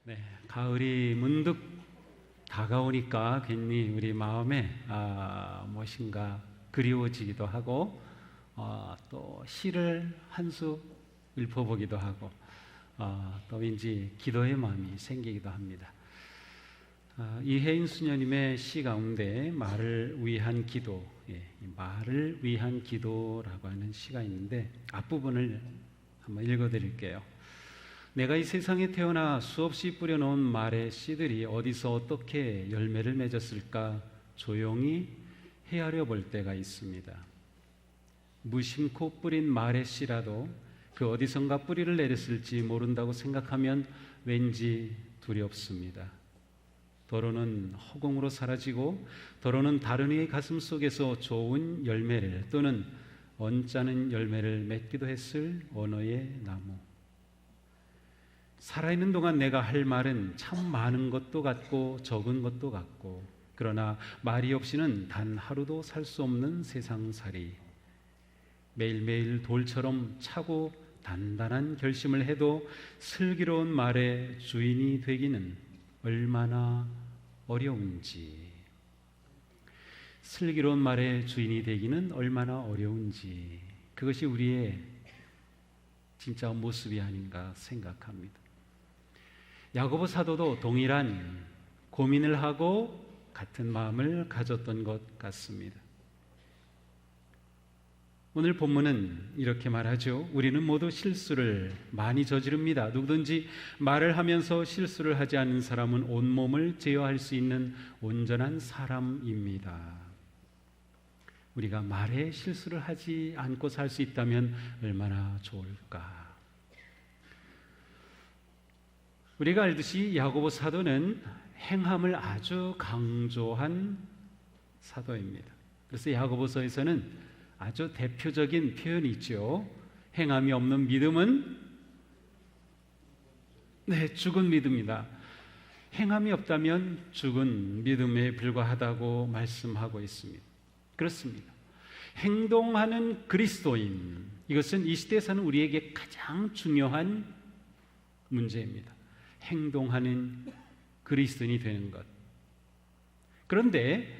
네, 가을이 문득 다가오니까 괜히 우리 마음에 무엇인가 그리워지기도 하고 또 시를 한 수 읊어보기도 하고 또 왠지 기도의 마음이 생기기도 합니다. 이혜인 수녀님의 시 가운데 말을 위한 기도, 말을 위한 기도라고 하는 시가 있는데 앞부분을 한번 읽어드릴게요. 내가 이 세상에 태어나 수없이 뿌려놓은 말의 씨들이 어디서 어떻게 열매를 맺었을까 조용히 헤아려 볼 때가 있습니다. 무심코 뿌린 말의 씨라도 그 어디선가 뿌리를 내렸을지 모른다고 생각하면 왠지 두렵습니다. 더러는 허공으로 사라지고 더러는 다른 이의 가슴 속에서 좋은 열매를 또는 언짢은 열매를 맺기도 했을 언어의 나무. 살아있는 동안 내가 할 말은 참 많은 것도 같고 적은 것도 같고, 그러나 말이 없이는 단 하루도 살 수 없는 세상살이. 매일매일 돌처럼 차고 단단한 결심을 해도 슬기로운 말의 주인이 되기는 얼마나 어려운지. 슬기로운 말의 주인이 되기는 얼마나 어려운지, 그것이 우리의 진짜 모습이 아닌가 생각합니다. 야고보 사도도 동일한 고민을 하고 같은 마음을 가졌던 것 같습니다. 오늘 본문은 이렇게 말하죠. 우리는 모두 실수를 많이 저지릅니다. 누구든지 말을 하면서 실수를 하지 않는 사람은 온몸을 제어할 수 있는 온전한 사람입니다. 우리가 말에 실수를 하지 않고 살 수 있다면 얼마나 좋을까. 우리가 알듯이 야고보 사도는 행함을 아주 강조한 사도입니다. 그래서 야고보서에서는 아주 대표적인 표현이 있죠. 행함이 없는 믿음은 죽은 믿음이다. 행함이 없다면 죽은 믿음에 불과하다고 말씀하고 있습니다. 그렇습니다. 행동하는 그리스도인, 이것은 이 시대에 사는 우리에게 가장 중요한 문제입니다. 행동하는 그리스도인이 되는 것. 그런데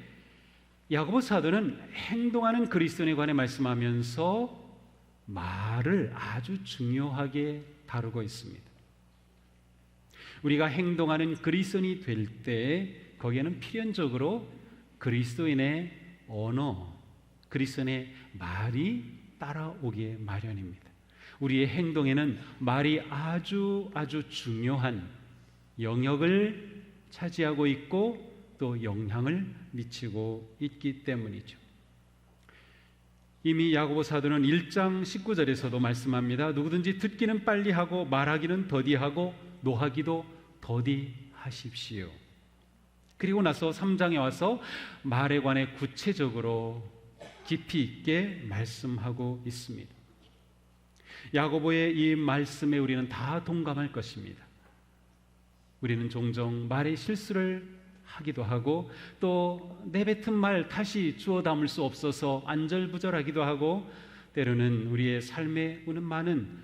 야고보 사도는 행동하는 그리스도인에 관해 말씀하면서 말을 아주 중요하게 다루고 있습니다. 우리가 행동하는 그리스도인이 될 때 거기에는 필연적으로 그리스도인의 언어, 그리스도인의 말이 따라오기에 마련입니다. 우리의 행동에는 말이 아주 중요한 영역을 차지하고 있고 또 영향을 미치고 있기 때문이죠. 이미 야고보 사도는 1장 19절에서도 말씀합니다. 누구든지 듣기는 빨리 하고 말하기는 더디하고 노하기도 더디하십시오. 그리고 나서 3장에 와서 말에 관해 구체적으로 깊이 있게 말씀하고 있습니다. 야고보의 이 말씀에 우리는 다 동감할 것입니다. 우리는 종종 말의 실수를 하기도 하고 또 내뱉은 말 다시 주워 담을 수 없어서 안절부절하기도 하고, 때로는 우리의 삶에 오는 많은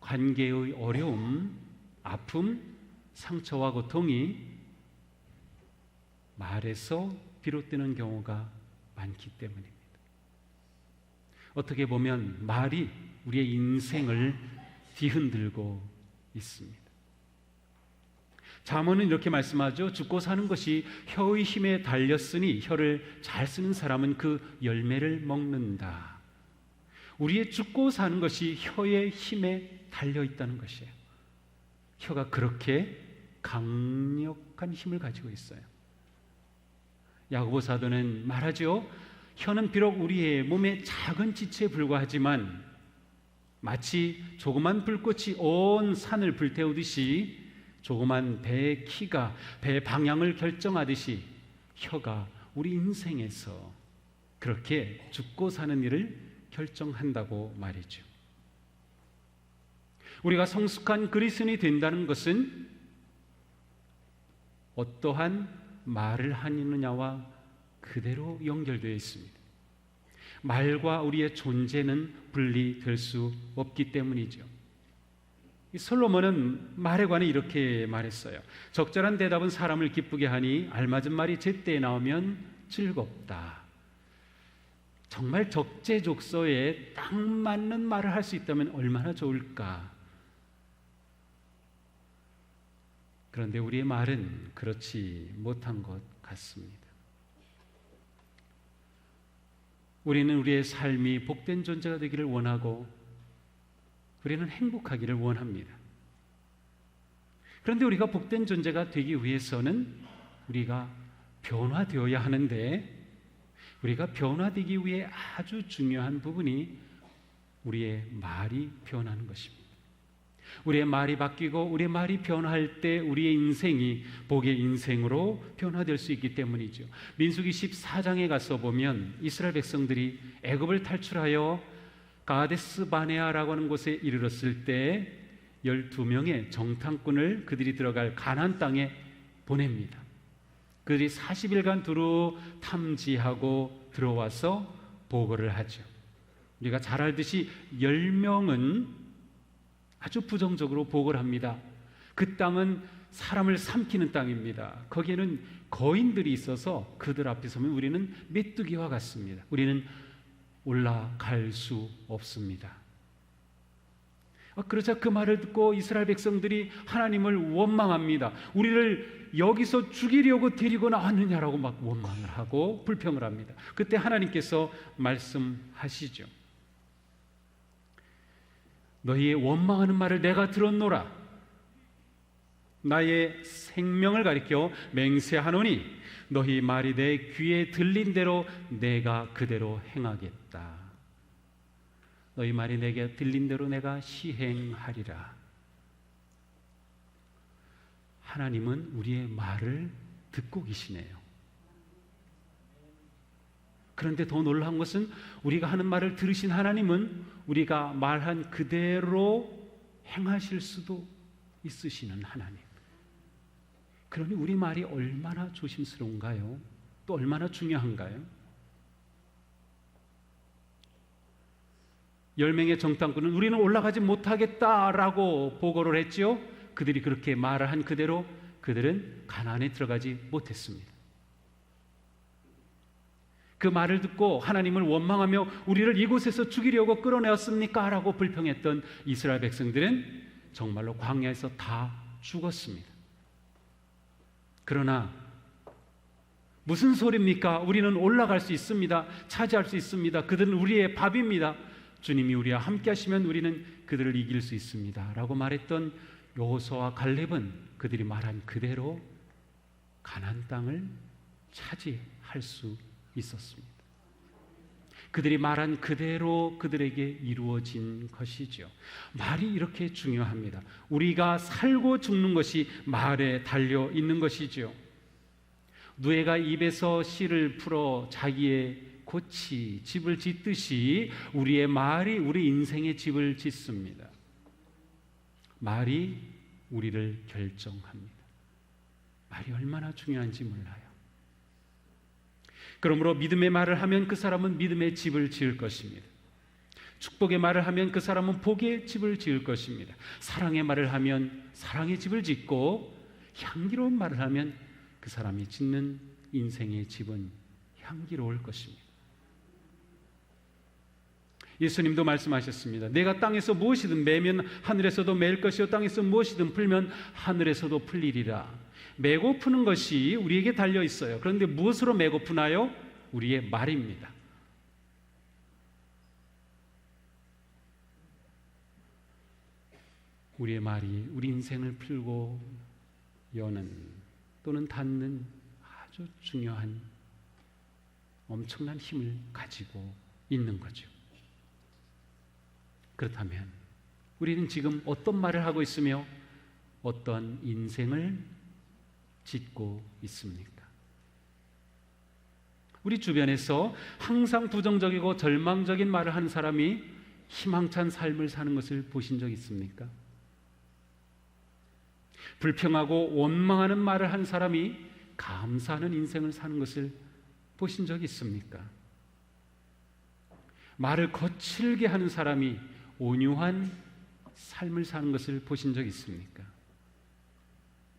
관계의 어려움, 아픔, 상처와 고통이 말에서 비롯되는 경우가 많기 때문입니다. 어떻게 보면 말이 우리의 인생을 뒤흔들고 있습니다. 잠언은 이렇게 말씀하죠. 죽고 사는 것이 혀의 힘에 달렸으니 혀를 잘 쓰는 사람은 그 열매를 먹는다. 우리의 죽고 사는 것이 혀의 힘에 달려 있다는 것이에요. 혀가 그렇게 강력한 힘을 가지고 있어요. 야고보 사도는 말하죠. 혀는 비록 우리의 몸의 작은 지체에 불과하지만 마치 조그만 불꽃이 온 산을 불태우듯이, 조그만 배의 키가 배의 방향을 결정하듯이 혀가 우리 인생에서 그렇게 죽고 사는 일을 결정한다고 말이죠. 우리가 성숙한 그리스도인이 된다는 것은 어떠한 말을 하느냐와 그대로 연결되어 있습니다. 말과 우리의 존재는 분리될 수 없기 때문이죠. 이 솔로몬은 말에 관해 이렇게 말했어요. 적절한 대답은 사람을 기쁘게 하니 알맞은 말이 제때에 나오면 즐겁다. 정말 적재적소에 딱 맞는 말을 할 수 있다면 얼마나 좋을까. 그런데 우리의 말은 그렇지 못한 것 같습니다. 우리는 우리의 삶이 복된 존재가 되기를 원하고 우리는 행복하기를 원합니다. 그런데 우리가 복된 존재가 되기 위해서는 우리가 변화되어야 하는데, 우리가 변화되기 위해 아주 중요한 부분이 우리의 말이 변하는 것입니다. 우리의 말이 바뀌고 우리의 말이 변화할 때 우리의 인생이 복의 인생으로 변화될 수 있기 때문이죠. 민수기 14장에 가서 보면 이스라엘 백성들이 애굽을 탈출하여 가데스 바네아라고 하는 곳에 이르렀을 때 12명의 정탐꾼을 그들이 들어갈 가나안 땅에 보냅니다. 그들이 40일간 두루 탐지하고 들어와서 보고를 하죠. 우리가 잘 알듯이 10명은 아주 부정적으로 보고를 합니다. 그 땅은 사람을 삼키는 땅입니다. 거기에는 거인들이 있어서 그들 앞에 서면 우리는 메뚜기와 같습니다. 우리는 올라갈 수 없습니다. 그러자 그 말을 듣고 이스라엘 백성들이 하나님을 원망합니다. 우리를 여기서 죽이려고 데리고 나왔느냐라고 막 원망을 하고 불평을 합니다. 그때 하나님께서 말씀하시죠. 너희의 원망하는 말을 내가 들었노라. 나의 생명을 가리켜 맹세하노니 너희 말이 내 귀에 들린 대로 내가 그대로 행하겠다. 너희 말이 내게 들린 대로 내가 시행하리라. 하나님은 우리의 말을 듣고 계시네요. 그런데 더 놀라운 것은 우리가 하는 말을 들으신 하나님은 우리가 말한 그대로 행하실 수도 있으시는 하나님. 그러니 우리 말이 얼마나 조심스러운가요? 또 얼마나 중요한가요? 10명의 정탐꾼은 우리는 올라가지 못하겠다라고 보고를 했죠. 그들이 그렇게 말을 한 그대로 그들은 가나안에 들어가지 못했습니다. 그 말을 듣고 하나님을 원망하며 우리를 이곳에서 죽이려고 끌어내었습니까? 라고 불평했던 이스라엘 백성들은 정말로 광야에서 다 죽었습니다. 그러나 무슨 소리입니까? 우리는 올라갈 수 있습니다. 차지할 수 있습니다. 그들은 우리의 밥입니다. 주님이 우리와 함께 하시면 우리는 그들을 이길 수 있습니다. 라고 말했던 여호수아와 갈렙은 그들이 말한 그대로 가나안 땅을 차지할 수 있었습니다. 그들이 말한 그대로 그들에게 이루어진 것이죠. 말이 이렇게 중요합니다. 우리가 살고 죽는 것이 말에 달려 있는 것이죠. 누에가 입에서 씨를 풀어 자기의 꽃이 집을 짓듯이 우리의 말이 우리 인생의 집을 짓습니다. 말이 우리를 결정합니다. 말이 얼마나 중요한지 몰라요. 그러므로 믿음의 말을 하면 그 사람은 믿음의 집을 지을 것입니다. 축복의 말을 하면 그 사람은 복의 집을 지을 것입니다. 사랑의 말을 하면 사랑의 집을 짓고 향기로운 말을 하면 그 사람이 짓는 인생의 집은 향기로울 것입니다. 예수님도 말씀하셨습니다. 내가 땅에서 무엇이든 매면 하늘에서도 매일 것이요 땅에서 무엇이든 풀면 하늘에서도 풀리리라. 매고 푸는 것이 우리에게 달려 있어요. 그런데 무엇으로 매고 푸나요? 우리의 말입니다. 우리의 말이 우리 인생을 풀고 여는 또는 닫는 아주 중요한 엄청난 힘을 가지고 있는 거죠. 그렇다면 우리는 지금 어떤 말을 하고 있으며 어떤 인생을 짓고 있습니까? 우리 주변에서 항상 부정적이고 절망적인 말을 하는 사람이 희망찬 삶을 사는 것을 보신 적 있습니까? 불평하고 원망하는 말을 한 사람이 감사하는 인생을 사는 것을 보신 적 있습니까? 말을 거칠게 하는 사람이 온유한 삶을 사는 것을 보신 적 있습니까?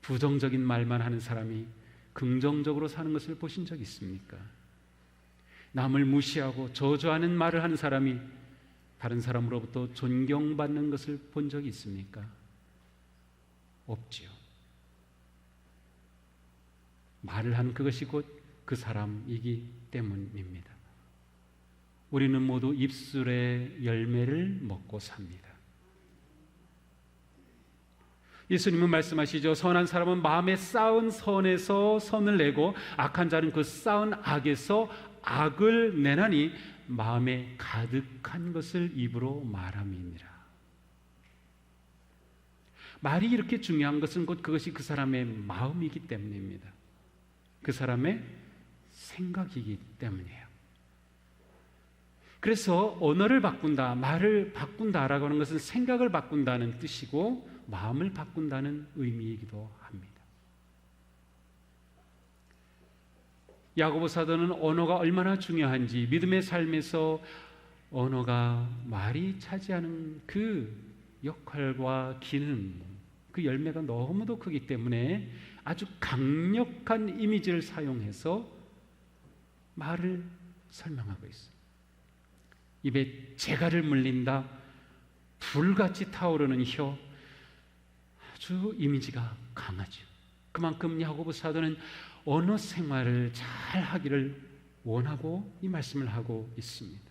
부정적인 말만 하는 사람이 긍정적으로 사는 것을 보신 적 있습니까? 남을 무시하고 저주하는 말을 하는 사람이 다른 사람으로부터 존경받는 것을 본 적이 있습니까? 없지요. 말을 하는 그것이 곧 그 사람이기 때문입니다. 우리는 모두 입술의 열매를 먹고 삽니다. 예수님은 말씀하시죠. 선한 사람은 마음에 쌓은 선에서 선을 내고 악한 자는 그 쌓은 악에서 악을 내나니 마음에 가득한 것을 입으로 말함이니라. 말이 이렇게 중요한 것은 곧 그것이 그 사람의 마음이기 때문입니다. 그 사람의 생각이기 때문이에요. 그래서 언어를 바꾼다, 말을 바꾼다라고 하는 것은 생각을 바꾼다는 뜻이고 마음을 바꾼다는 의미이기도 합니다. 야고보 사도는 언어가 얼마나 중요한지, 믿음의 삶에서 언어가 말이 차지하는 그 역할과 기능, 그 열매가 너무도 크기 때문에 아주 강력한 이미지를 사용해서 말을 설명하고 있어요. 입에 재갈을 물린다, 불같이 타오르는 혀, 아주 이미지가 강하죠. 그만큼 야고보 사도는 언어 생활을 잘 하기를 원하고 이 말씀을 하고 있습니다.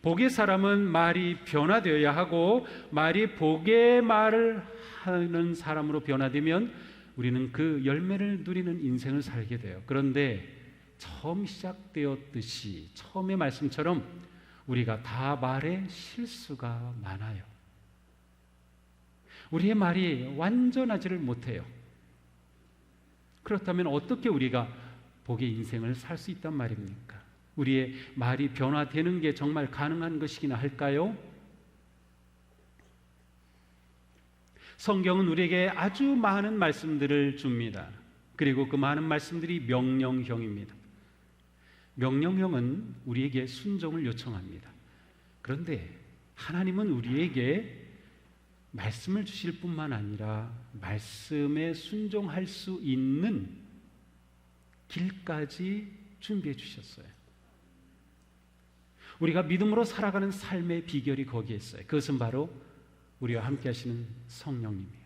복의 사람은 말이 변화되어야 하고 말이 복의 말을 하는 사람으로 변화되면 우리는 그 열매를 누리는 인생을 살게 돼요. 그런데 처음 시작되었듯이 처음의 말씀처럼 우리가 다 말에 실수가 많아요. 우리의 말이 완전하지를 못해요. 그렇다면 어떻게 우리가 복의 인생을 살 수 있단 말입니까? 우리의 말이 변화되는 게 정말 가능한 것이기나 할까요? 성경은 우리에게 아주 많은 말씀들을 줍니다. 그리고 그 많은 말씀들이 명령형입니다. 명령형은 우리에게 순종을 요청합니다. 그런데 하나님은 우리에게 말씀을 주실 뿐만 아니라 말씀에 순종할 수 있는 길까지 준비해 주셨어요. 우리가 믿음으로 살아가는 삶의 비결이 거기에 있어요. 그것은 바로 우리와 함께 하시는 성령님이에요.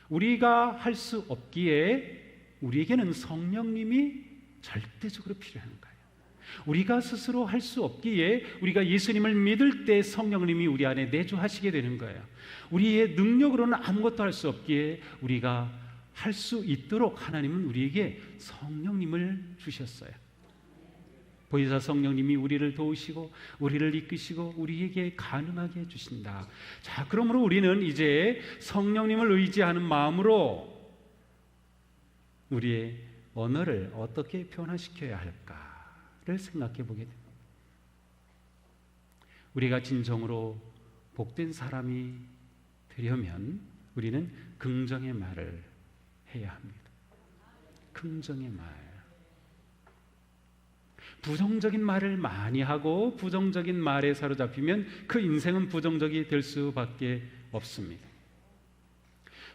우리가 할 수 없기에 우리에게는 성령님이 절대적으로 필요한 거예요. 우리가 스스로 할 수 없기에 우리가 예수님을 믿을 때 성령님이 우리 안에 내주하시게 되는 거예요. 우리의 능력으로는 아무것도 할 수 없기에 우리가 할 수 있도록 하나님은 우리에게 성령님을 주셨어요. 보혜사 성령님이 우리를 도우시고 우리를 이끄시고 우리에게 가능하게 해주신다. 자, 그러므로 우리는 이제 성령님을 의지하는 마음으로 우리의 언어를 어떻게 변화시켜야 할까를 생각해 보게 됩니다. 우리가 진정으로 복된 사람이 되려면 우리는 긍정의 말을 해야 합니다. 긍정의 말. 부정적인 말을 많이 하고 부정적인 말에 사로잡히면 그 인생은 부정적이 될 수밖에 없습니다.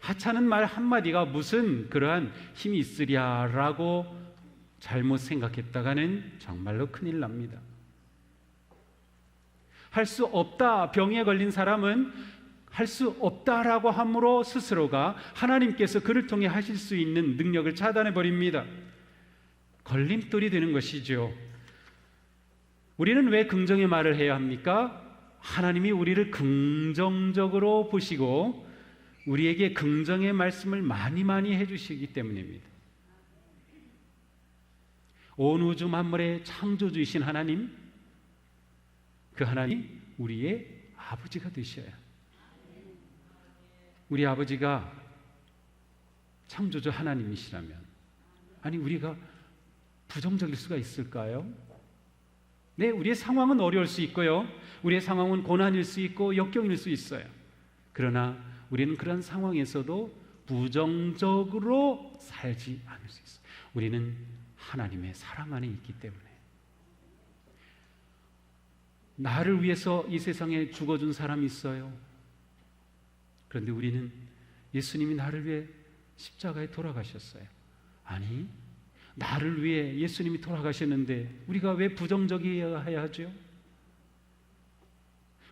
하찮은 말 한마디가 무슨 그러한 힘이 있으랴라고 잘못 생각했다가는 정말로 큰일 납니다. 할 수 없다, 병에 걸린 사람은 할 수 없다라고 함으로 스스로가 하나님께서 그를 통해 하실 수 있는 능력을 차단해 버립니다. 걸림돌이 되는 것이죠. 우리는 왜 긍정의 말을 해야 합니까? 하나님이 우리를 긍정적으로 보시고 우리에게 긍정의 말씀을 많이 해주시기 때문입니다. 온 우주 만물의 창조주이신 하나님, 그 하나님 우리의 아버지가 되셔야. 우리 아버지가 창조주 하나님이시라면, 아니 우리가 부정적일 수가 있을까요? 네, 우리의 상황은 어려울 수 있고요. 우리의 상황은 고난일 수 있고 역경일 수 있어요. 그러나 우리는 그런 상황에서도 부정적으로 살지 않을 수 있어요. 우리는 하나님의 사랑 안에 있기 때문에. 나를 위해서 이 세상에 죽어준 사람이 있어요. 그런데 우리는 예수님이 나를 위해 십자가에 돌아가셨어요. 아니, 나를 위해 예수님이 돌아가셨는데 우리가 왜 부정적이어야 하죠?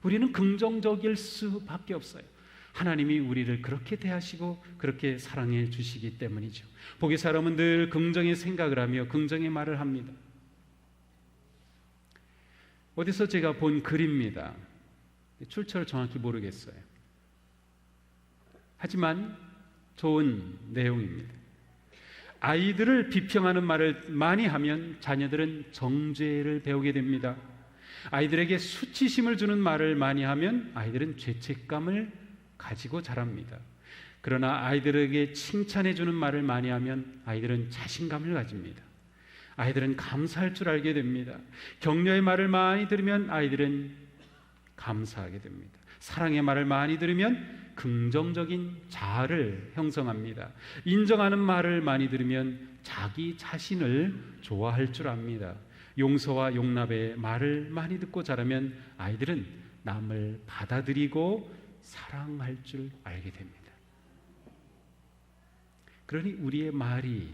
우리는 긍정적일 수밖에 없어요. 하나님이 우리를 그렇게 대하시고 그렇게 사랑해 주시기 때문이죠. 보기 사람은 늘 긍정의 생각을 하며 긍정의 말을 합니다. 어디서 제가 본 글입니다. 출처를 정확히 모르겠어요. 하지만 좋은 내용입니다. 아이들을 비평하는 말을 많이 하면 자녀들은 정죄를 배우게 됩니다. 아이들에게 수치심을 주는 말을 많이 하면 아이들은 죄책감을 가지고 자랍니다. 그러나 아이들에게 칭찬해 주는 말을 많이 하면 아이들은 자신감을 가집니다. 아이들은 감사할 줄 알게 됩니다. 격려의 말을 많이 들으면 아이들은 감사하게 됩니다. 사랑의 말을 많이 들으면 긍정적인 자아를 형성합니다. 인정하는 말을 많이 들으면 자기 자신을 좋아할 줄 압니다. 용서와 용납의 말을 많이 듣고 자라면 아이들은 남을 받아들이고 사랑할 줄 알게 됩니다. 그러니 우리의 말이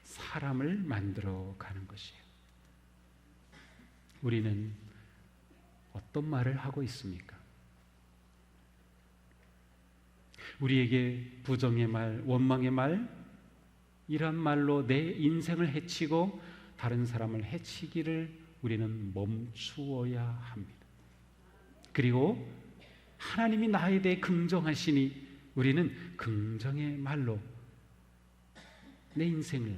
사람을 만들어 가는 것이에요. 우리는 어떤 말을 하고 있습니까? 우리에게 부정의 말, 원망의 말, 이런 말로 내 인생을 해치고 다른 사람을 해치기를 우리는 멈추어야 합니다. 그리고 하나님이 나에 대해 긍정하시니 우리는 긍정의 말로 내 인생을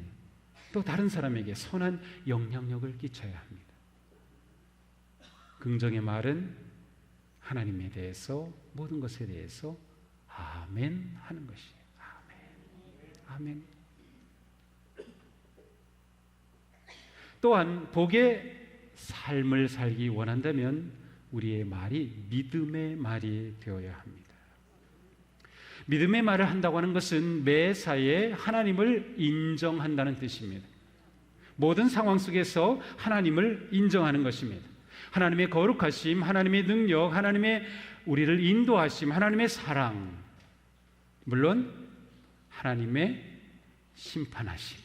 또 다른 사람에게 선한 영향력을 끼쳐야 합니다. 긍정의 말은 하나님에 대해서 모든 것에 대해서 아멘 하는 것이에요. 아멘. 아멘. 또한 복의 삶을 살기 원한다면 우리의 말이 믿음의 말이 되어야 합니다. 믿음의 말을 한다고 하는 것은 매사에 하나님을 인정한다는 뜻입니다. 모든 상황 속에서 하나님을 인정하는 것입니다. 하나님의 거룩하심, 하나님의 능력, 하나님의 우리를 인도하심, 하나님의 사랑, 물론 하나님의 심판하심,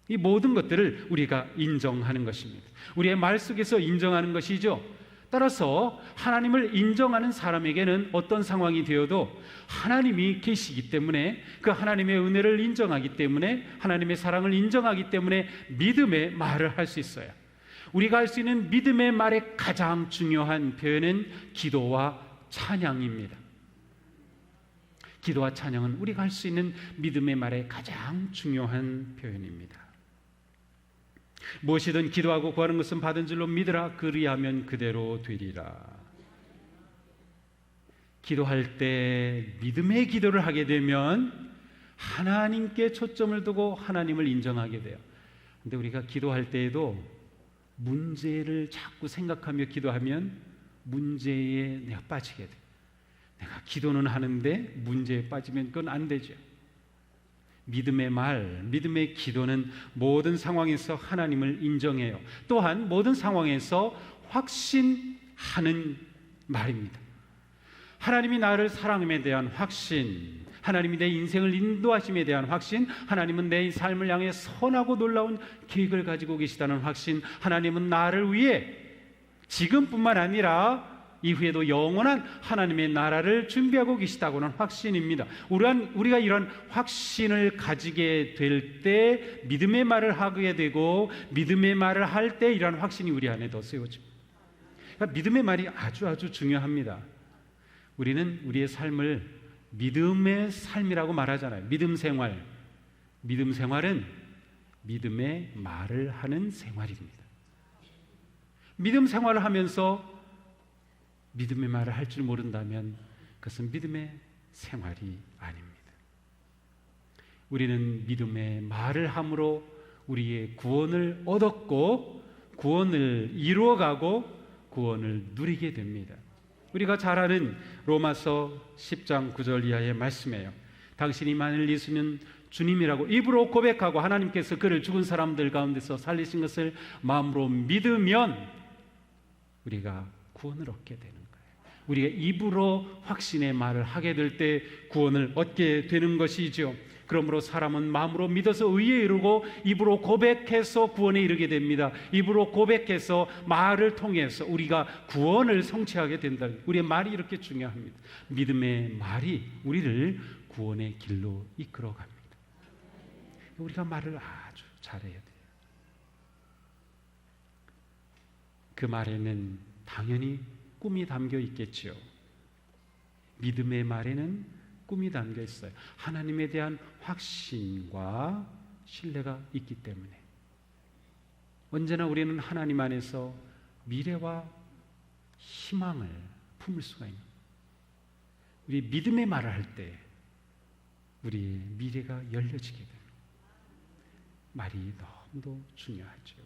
이 모든 것들을 우리가 인정하는 것입니다. 우리의 말 속에서 인정하는 것이죠. 따라서 하나님을 인정하는 사람에게는 어떤 상황이 되어도 하나님이 계시기 때문에, 그 하나님의 은혜를 인정하기 때문에, 하나님의 사랑을 인정하기 때문에 믿음의 말을 할 수 있어요. 우리가 할 수 있는 믿음의 말의 가장 중요한 표현은 기도와 찬양입니다. 기도와 찬양은 우리가 할 수 있는 믿음의 말의 가장 중요한 표현입니다. 무엇이든 기도하고 구하는 것은 받은 줄로 믿으라. 그리하면 그대로 되리라. 기도할 때 믿음의 기도를 하게 되면 하나님께 초점을 두고 하나님을 인정하게 돼요. 그런데 우리가 기도할 때에도 문제를 자꾸 생각하며 기도하면 문제에 내가 빠지게 돼요. 내가 기도는 하는데 문제에 빠지면 그건 안 되죠. 믿음의 말, 믿음의 기도는 모든 상황에서 하나님을 인정해요. 또한 모든 상황에서 확신하는 말입니다. 하나님이 나를 사랑함에 대한 확신, 하나님이 내 인생을 인도하심에 대한 확신, 하나님은 내 삶을 향해 선하고 놀라운 계획을 가지고 계시다는 확신, 하나님은 나를 위해 지금뿐만 아니라 이후에도 영원한 하나님의 나라를 준비하고 계시다고는 확신입니다. 우리가 이런 확신을 가지게 될 때 믿음의 말을 하게 되고, 믿음의 말을 할 때 이런 확신이 우리 안에 더 세워집니다. 그러니까 믿음의 말이 아주 중요합니다. 우리는 우리의 삶을 믿음의 삶이라고 말하잖아요. 믿음 생활. 믿음 생활은 믿음의 말을 하는 생활입니다. 믿음 생활을 하면서 믿음의 말을 할 줄 모른다면 그것은 믿음의 생활이 아닙니다. 우리는 믿음의 말을 함으로 우리의 구원을 얻었고 구원을 이루어가고 구원을 누리게 됩니다. 우리가 잘 아는 로마서 10장 9절 이하의 말씀이에요. 당신이 만일 예수는 주님이라고 입으로 고백하고 하나님께서 그를 죽은 사람들 가운데서 살리신 것을 마음으로 믿으면 우리가 구원을 얻게 되는 거예요. 우리가 입으로 확신의 말을 하게 될 때 구원을 얻게 되는 것이죠. 그러므로 사람은 마음으로 믿어서 의에 이르고 입으로 고백해서 구원에 이르게 됩니다. 입으로 고백해서 말을 통해서 우리가 구원을 성취하게 된다. 우리의 말이 이렇게 중요합니다. 믿음의 말이 우리를 구원의 길로 이끌어 갑니다. 우리가 말을 아주 잘해야 돼요. 그 말에는 당연히 꿈이 담겨 있겠죠. 믿음의 말에는 꿈이 담겨 있어요. 하나님에 대한 확신과 신뢰가 있기 때문에 언제나 우리는 하나님 안에서 미래와 희망을 품을 수가 있는, 우리 믿음의 말을 할 때 우리의 미래가 열려지게 됩니다. 말이 너무도 중요하죠.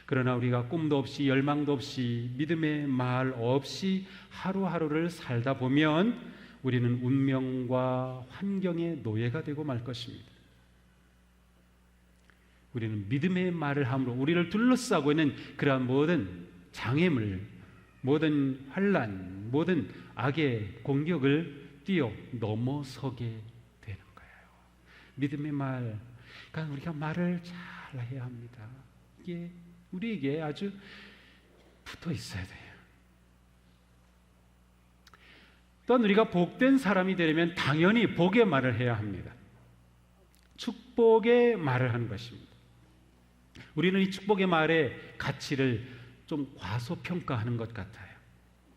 그러나 우리가 꿈도 없이 열망도 없이 믿음의 말 없이 하루하루를 살다 보면 우리는 운명과 환경의 노예가 되고 말 것입니다. 우리는 믿음의 말을 함으로 우리를 둘러싸고 있는 그러한 모든 장애물, 모든 환난, 모든 악의 공격을 뛰어 넘어서게 되는 거예요. 믿음의 말, 그러니까 우리가 말을 잘 해야 합니다. 이게 우리에게 아주 붙어 있어야 돼요. 또한 우리가 복된 사람이 되려면 당연히 복의 말을 해야 합니다. 축복의 말을 하는 것입니다. 우리는 이 축복의 말의 가치를 좀 과소평가하는 것 같아요.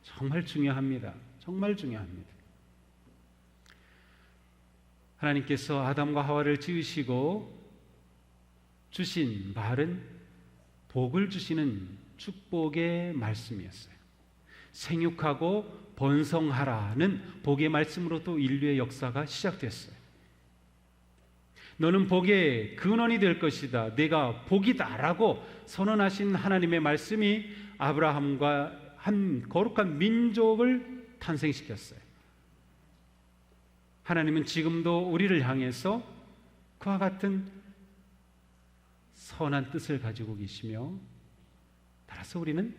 정말 중요합니다. 정말 중요합니다. 하나님께서 아담과 하와를 지으시고 주신 말은 복을 주시는 축복의 말씀이었어요. 생육하고 번성하라는 복의 말씀으로 또 인류의 역사가 시작됐어요. 너는 복의 근원이 될 것이다, 내가 복이다라고 선언하신 하나님의 말씀이 아브라함과 한 거룩한 민족을 탄생시켰어요. 하나님은 지금도 우리를 향해서 그와 같은 선한 뜻을 가지고 계시며, 따라서 우리는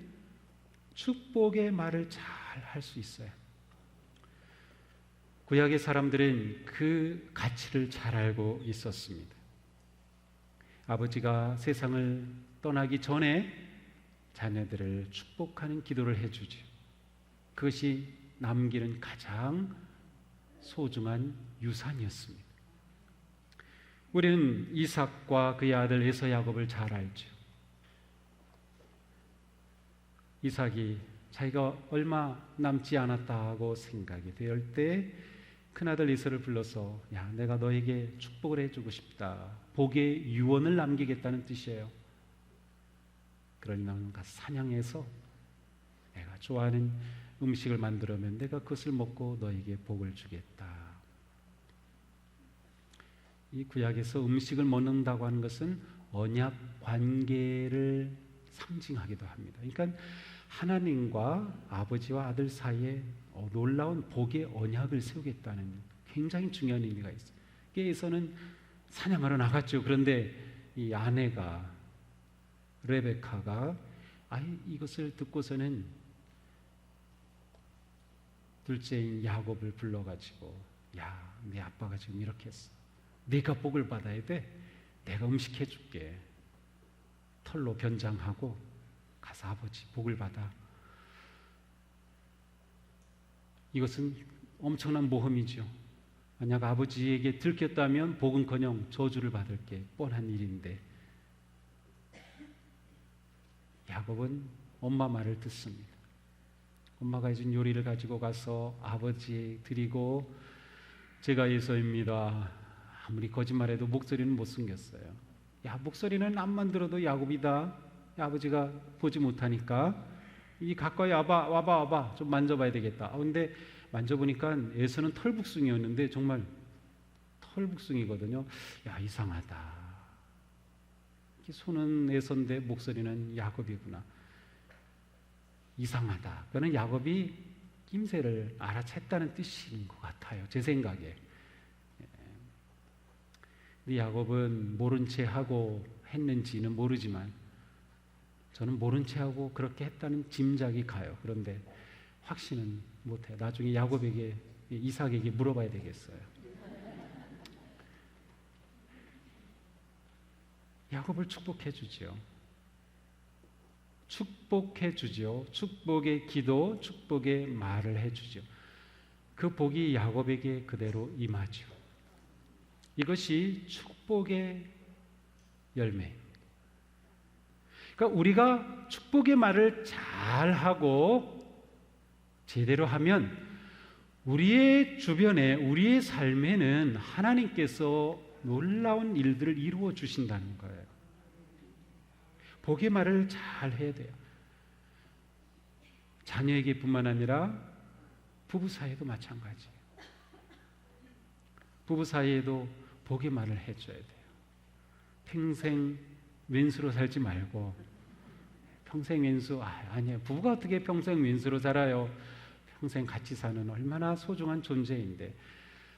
축복의 말을 잘 할 수 있어요. 구약의 사람들은 그 가치를 잘 알고 있었습니다. 아버지가 세상을 떠나기 전에 자녀들을 축복하는 기도를 해주죠. 그것이 남기는 가장 소중한 유산이었습니다. 우리는 이삭과 그의 아들 에서 야곱을 잘 알죠. 이삭이 자기가 얼마 남지 않았다고 생각이 될 때 큰아들 에서를 불러서, 야, 내가 너에게 축복을 해주고 싶다, 복의 유언을 남기겠다는 뜻이에요. 그러니 너는 가서 사냥해서 내가 좋아하는 음식을 만들어면 내가 그것을 먹고 너에게 복을 주겠다. 이 구약에서 음식을 먹는다고 하는 것은 언약 관계를 상징하기도 합니다. 그러니까 하나님과 아버지와 아들 사이에 놀라운 복의 언약을 세우겠다는 굉장히 중요한 의미가 있어요. 에서는 사냥하러 나갔죠. 그런데 이 아내가 레베카가 이것을 듣고서는 둘째인 야곱을 불러가지고, 야, 네 아빠가 지금 이렇게 했어. 네가 복을 받아야 돼. 내가 음식 해줄게. 털로 변장하고 가서 아버지 복을 받아. 이것은 엄청난 모험이죠. 만약 아버지에게 들켰다면 복은커녕 저주를 받을 게 뻔한 일인데, 야곱은 엄마 말을 듣습니다. 엄마가 해준 요리를 가지고 가서 아버지에 드리고, 제가 예서입니다. 아무리 거짓말해도 목소리는 못 숨겼어요. 야, 목소리는 앞만 들어도 야곱이다. 아버지가 보지 못하니까 이 가까이 와봐 좀 만져봐야 되겠다. 근데 만져보니까 에서는 털북숭이였는데 정말 털북숭이거든요. 야, 이상하다. 손은 에서인데 목소리는 야곱이구나. 이상하다. 그거는 야곱이 낌새를 알아챘다는 뜻인 것 같아요. 제 생각에. 우리 야곱은 모른 채 하고 했는지는 모르지만 저는 모른 채 하고 그렇게 했다는 짐작이 가요. 그런데 확신은 못해요. 나중에 야곱에게, 이삭에게 물어봐야 되겠어요. 야곱을 축복해 주지요. 축복해 주지요. 축복의 기도, 축복의 말을 해 주죠. 그 복이 야곱에게 그대로 임하죠. 이것이 축복의 열매. 그러니까 우리가 축복의 말을 잘하고 제대로 하면 우리의 주변에, 우리의 삶에는 하나님께서 놀라운 일들을 이루어 주신다는 거예요. 복의 말을 잘 해야 돼요. 자녀에게뿐만 아니라 부부 사이에도 마찬가지예요. 부부 사이에도 복의 말을 해줘야 돼요. 평생 왼수로 살지 말고, 평생 왼수, 아니에요. 부부가 어떻게 평생 왼수로 살아요? 평생 같이 사는 얼마나 소중한 존재인데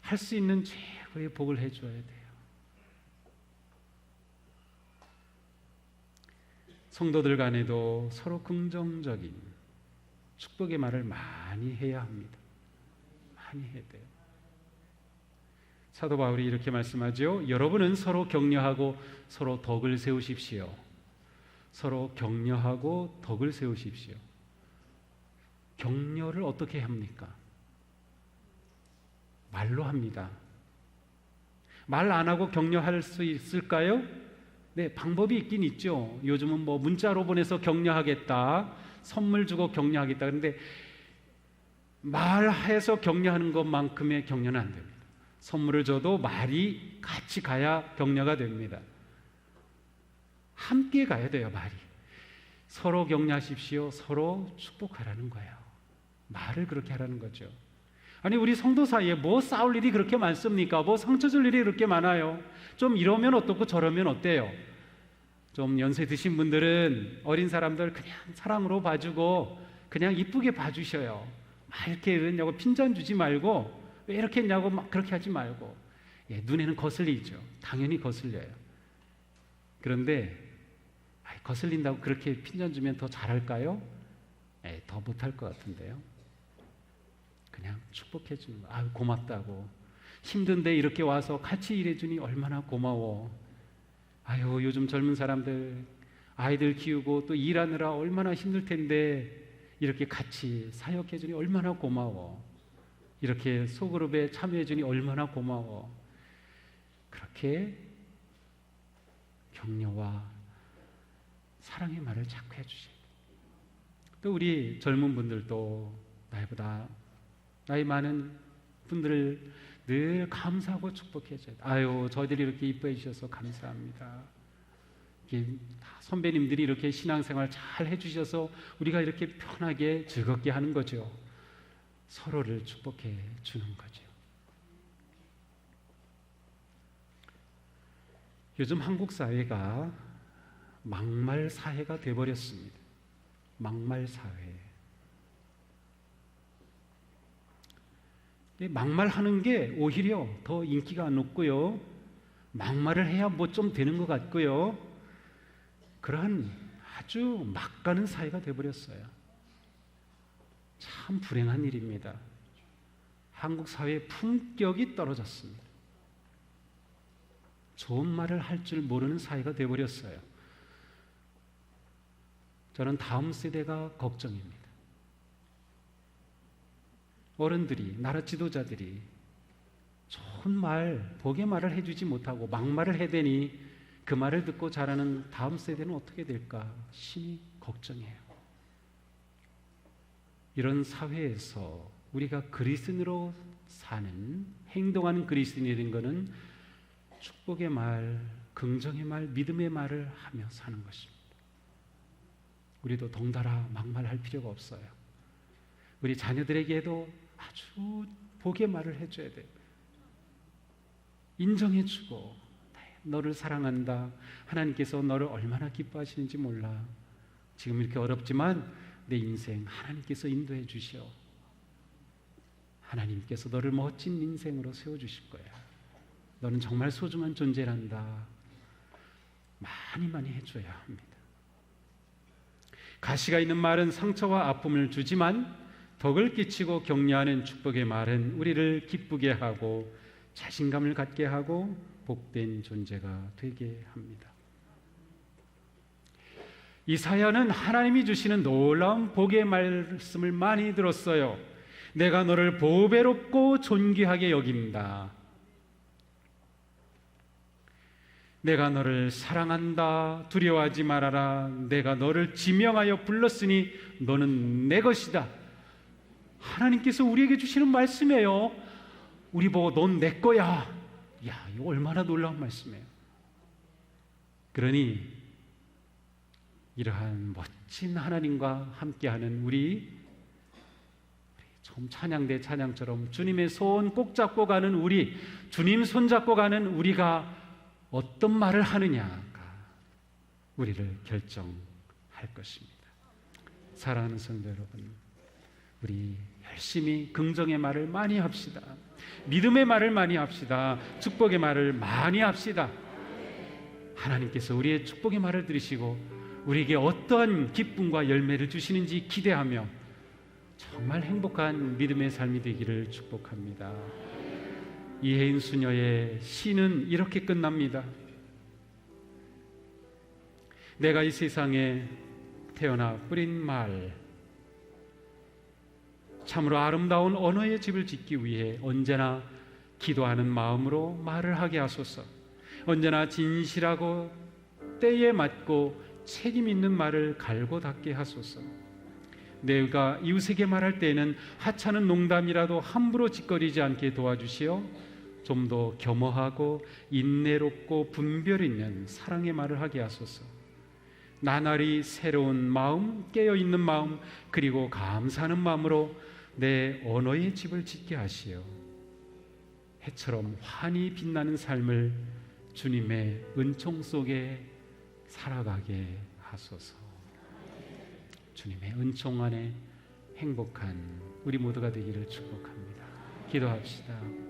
할 수 있는 최고의 복을 해줘야 돼요. 성도들 간에도 서로 긍정적인 축복의 말을 많이 해야 합니다. 많이 해야 돼요. 사도 바울이 이렇게 말씀하죠. 여러분은 서로 격려하고 서로 덕을 세우십시오. 서로 격려하고 덕을 세우십시오. 격려를 어떻게 합니까? 말로 합니다. 말 안 하고 격려할 수 있을까요? 네, 방법이 있긴 있죠. 요즘은 뭐 문자로 보내서 격려하겠다, 선물 주고 격려하겠다. 그런데 말해서 격려하는 것만큼의 격려는 안 됩니다. 선물을 줘도 말이 같이 가야 격려가 됩니다. 함께 가야 돼요, 말이. 서로 격려하십시오. 서로 축복하라는 거예요. 말을 그렇게 하라는 거죠. 아니, 우리 성도 사이에 뭐 싸울 일이 그렇게 많습니까? 뭐 상처 줄 일이 그렇게 많아요? 좀 이러면 어떻고 저러면 어때요? 좀 연세 드신 분들은 어린 사람들 그냥 사랑으로 봐주고 그냥 이쁘게 봐주셔요. 막 이렇게 그러냐고 핀잔 주지 말고, 왜 이렇게 했냐고 막 그렇게 하지 말고. 눈에는 거슬리죠. 당연히 거슬려요. 그런데 거슬린다고 그렇게 핀잔 주면 더 잘할까요? 더 못할 것 같은데요. 그냥 축복해 주는 거. 고맙다고. 힘든데 이렇게 와서 같이 일해주니 얼마나 고마워. 요즘 젊은 사람들 아이들 키우고 또 일하느라 얼마나 힘들 텐데 이렇게 같이 사역해 주니 얼마나 고마워. 이렇게 소그룹에 참여해 주니 얼마나 고마워. 그렇게 격려와 사랑의 말을 자꾸 해주세요. 또 우리 젊은 분들도 나이보다 나이 많은 분들을 늘 감사하고 축복해줘요. 저희들이 이렇게 이뻐해 주셔서 감사합니다. 선배님들이 이렇게 신앙생활 잘 해주셔서 우리가 이렇게 편하게 즐겁게 하는 거죠. 서로를 축복해 주는 거죠. 요즘 한국 사회가 막말 사회가 되어버렸습니다. 막말 사회. 막말하는 게 오히려 더 인기가 높고요. 막말을 해야 뭐 좀 되는 것 같고요. 그러한 아주 막 가는 사회가 되어버렸어요. 참 불행한 일입니다. 한국 사회의 품격이 떨어졌습니다. 좋은 말을 할 줄 모르는 사회가 되어버렸어요. 저는 다음 세대가 걱정입니다. 어른들이, 나라 지도자들이 좋은 말, 복의 말을 해주지 못하고 막말을 해대니 그 말을 듣고 자라는 다음 세대는 어떻게 될까 심히 걱정해요. 이런 사회에서 우리가 그리스도인으로 사는, 행동하는 그리스도인이 된 것은 축복의 말, 긍정의 말, 믿음의 말을 하며 사는 것입니다. 우리도 덩달아 막말할 필요가 없어요. 우리 자녀들에게도 아주 복의 말을 해줘야 돼요. 인정해주고, 너를 사랑한다. 하나님께서 너를 얼마나 기뻐하시는지 몰라. 지금 이렇게 어렵지만 내 인생 하나님께서 인도해 주시오. 하나님께서 너를 멋진 인생으로 세워주실 거야. 너는 정말 소중한 존재란다. 많이 해줘야 합니다. 가시가 있는 말은 상처와 아픔을 주지만 덕을 끼치고 격려하는 축복의 말은 우리를 기쁘게 하고 자신감을 갖게 하고 복된 존재가 되게 합니다. 이사야는 하나님이 주시는 놀라운 복의 말씀을 많이 들었어요. 내가 너를 보배롭고 존귀하게 여긴다. 내가 너를 사랑한다. 두려워하지 말아라. 내가 너를 지명하여 불렀으니 너는 내 것이다. 하나님께서 우리에게 주시는 말씀이에요. 우리 보고 넌 내 거야. 야, 이거 얼마나 놀라운 말씀이에요. 그러니 이러한 멋진 하나님과 함께하는 우리 좀 찬양대 찬양처럼 주님의 손 꼭 잡고 가는 우리, 주님 손 잡고 가는 우리가 어떤 말을 하느냐가 우리를 결정할 것입니다. 사랑하는 성도 여러분, 우리 열심히 긍정의 말을 많이 합시다. 믿음의 말을 많이 합시다. 축복의 말을 많이 합시다. 하나님께서 우리의 축복의 말을 들으시고 우리에게 어떠한 기쁨과 열매를 주시는지 기대하며 정말 행복한 믿음의 삶이 되기를 축복합니다. 이혜인 수녀의 시는 이렇게 끝납니다. 내가 이 세상에 태어나 뿌린 말, 참으로 아름다운 언어의 집을 짓기 위해 언제나 기도하는 마음으로 말을 하게 하소서. 언제나 진실하고 때에 맞고 책임 있는 말을 갈고 닦게 하소서. 내가 이웃에게 말할 때에는 하찮은 농담이라도 함부로 짓거리지 않게 도와주시어 좀 더 겸허하고 인내롭고 분별 있는 사랑의 말을 하게 하소서. 나날이 새로운 마음, 깨어있는 마음, 그리고 감사하는 마음으로 내 언어의 집을 짓게 하시어 해처럼 환히 빛나는 삶을 주님의 은총 속에 살아가게 하소서. 주님의 은총 안에 행복한 우리 모두가 되기를 축복합니다. 기도합시다.